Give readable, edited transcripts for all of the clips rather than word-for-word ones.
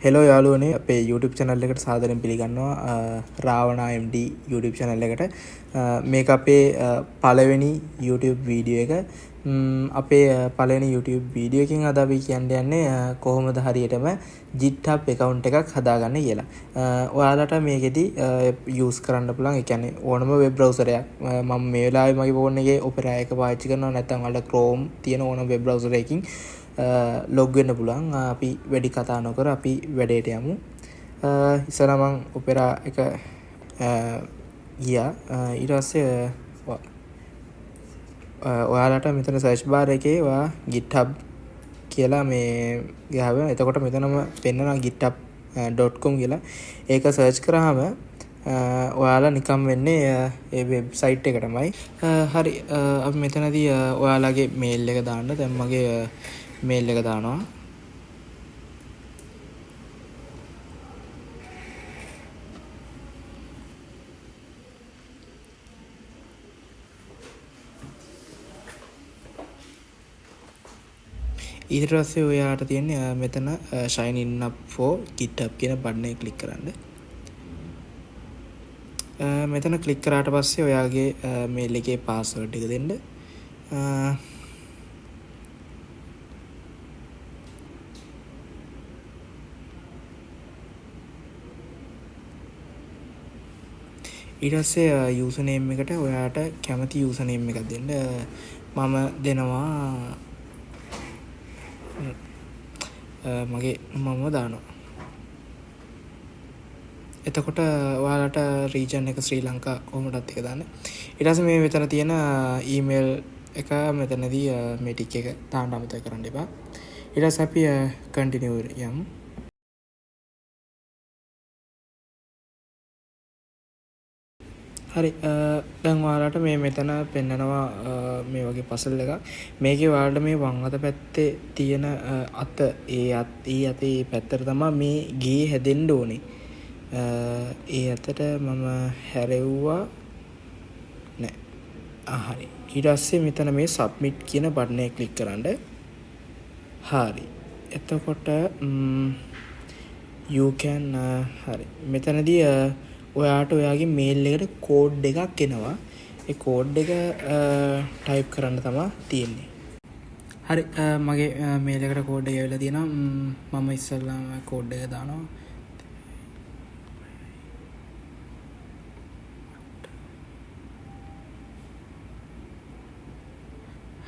Hello යාළුවනේ අපේ YouTube channel එකට සාදරයෙන් පිළිගන්නවා රාවණා MD YouTube channel එකට මේක අපේ පළවෙනි YouTube වීඩියෝ එක අපේ පළවෙනි YouTube වීඩියෝ එකකින් අද අපි කියන්න යන්නේ කොහොමද හරියටම GitHub account එකක් හදාගන්න කියලා. ඔයාලට මේකෙදි use කරන්න පුළුවන්. ඒ කියන්නේ ඕනම web browser එකක් මම මේ වෙලාවේ මගේ phone එකේ Opera එක පාවිච්චි කරනවා නැත්නම් ඔයාලට Chrome තියෙන ඕනම web browser එකකින් ලොග් වෙන්න පුළුවන්. අපි වැඩි කතා නොකර අපි වැඩේට යමු. ඉස්සර මම Opera එක ගියා. ඊට පස්සේ ඔයාලට මෙතන search bar එකේ ඔයා GitHub කියලා මේ ගහනවා. එතකොට මෙතනම පෙන්නනවා github.com කියලා. ඒක search කරාම ඔයාලා නිකම් වෙන්නේ ඒ වෙබ්සයිට් එකටමයි. හරි අපි මෙතනදී ඔයාලගේ මේල් එක දාන්න. දැන් මගේ මේල් එක දානවා. ඊට පස්සේ ඔයාට තියෙන්නේ මෙතන sign in up for GitHub කියන බටන් එක ක්ලික් කරන්න. මෙතන ක්ලික් කරාට පස්සේ ඔයාගේ මේල් එකේ පාස්වර්ඩ් එක දෙන්න. ඊට පස්සේ යූසර් නේම් එකට ඔයාට කැමති යූසර් නේම් එකක් දෙන්න. මම දෙනවා මගේ මම දානවා. එතකොට ඔයාලට රීජන් එක ශ්‍රී ලංකා කොහොමදත් එක දාන්න. ඊට පස්සේ මේ මෙතන තියෙන ඊමේල් එක මෙතනදී මේ ටික එක දාන්න අමතක කරන්න එපා. ඊට පස්සේ අපි කන්ටිනියු යමු. හරි දැන් ඔයාලට මේ මෙතන පෙන්නනවා මේ වගේ පසල් එකක්. මේකේ ඔයාලට මේ වම් අත පැත්තේ තියෙන අත ඒ අතේ පැත්තට තමයි මේ ගේ හැදෙන්න ඕනේ. ඒ අතට මම හැරෙව්වා නෑ. හරි. ඊට පස්සේ මෙතන මේ submit කියන බටන් එක ක්ලික් කරන්න. හරි. එතකොට you can හරි. මෙතනදී ඔයාට ඔයාගේ මේල් එකට කෝඩ් එකක් එනවා. ඒ කෝඩ් එක ටයිප් කරන්න තමයි තියෙන්නේ. හරි මගේ මේල් එකට කෝඩ් එක ඇවිල්ලා තියෙනවා. මම ඉස්සෙල්ලාම කෝඩ් එක දානවා.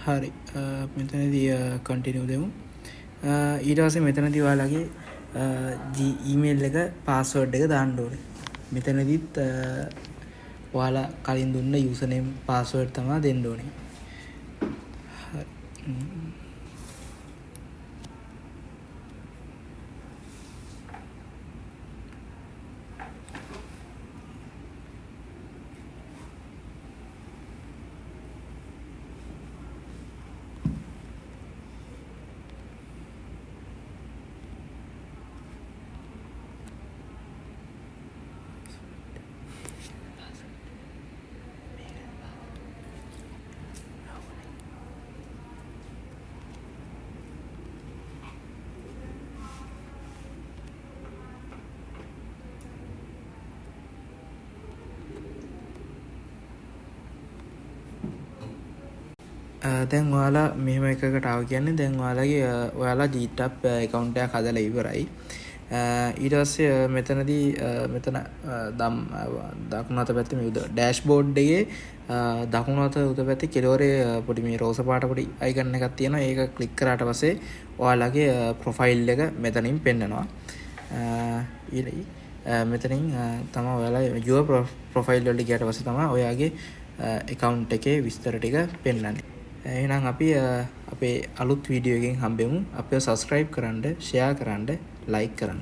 හරි මෙතනදී කන්ටිනියු දෙමු. ඊට පස්සේ මෙතනදී ඔයාලගේ ඊමේල් එක පාස්වර්ඩ් එක දාන්න ඕනේ. මෙතනදිත් ඔයාලා කලින් දුන්න යූසර් නේම් පාස්වර්ඩ් තමයි දෙන්න ඕනේ. දැන් ඔයාලා මෙහෙම එකකට ආව කියන්නේ දැන් ඔයාලා GitHub account එකක් හදලා ඉවරයි. ඊට පස්සේ මෙතනදී මෙතන දකුණු අත පැත්තේ මේ ඩෑෂ්බෝඩ් එකේ දකුණු අත උඩ පැත්තේ කෙළවරේ පොඩි මේ රෝස පාට පොඩි අයිකන් එකක් තියෙනවා. ඒක ක්ලික් කරාට පස්සේ ඔයාලගේ ප්‍රොෆයිල් එක මෙතනින් පෙන්නනවා. මෙතනින් තමයි ඔයාලා your profile වලට ගියාට පස්සේ තමයි ඔයාගේ account එකේ විස්තර ටික පෙන්නන්නේ. එහෙනම් අපි අපේ අලුත් වීඩියෝ එකකින් හම්බෙමු. අපිව subscribe කරන්න, share කරන්න, like කරන්න.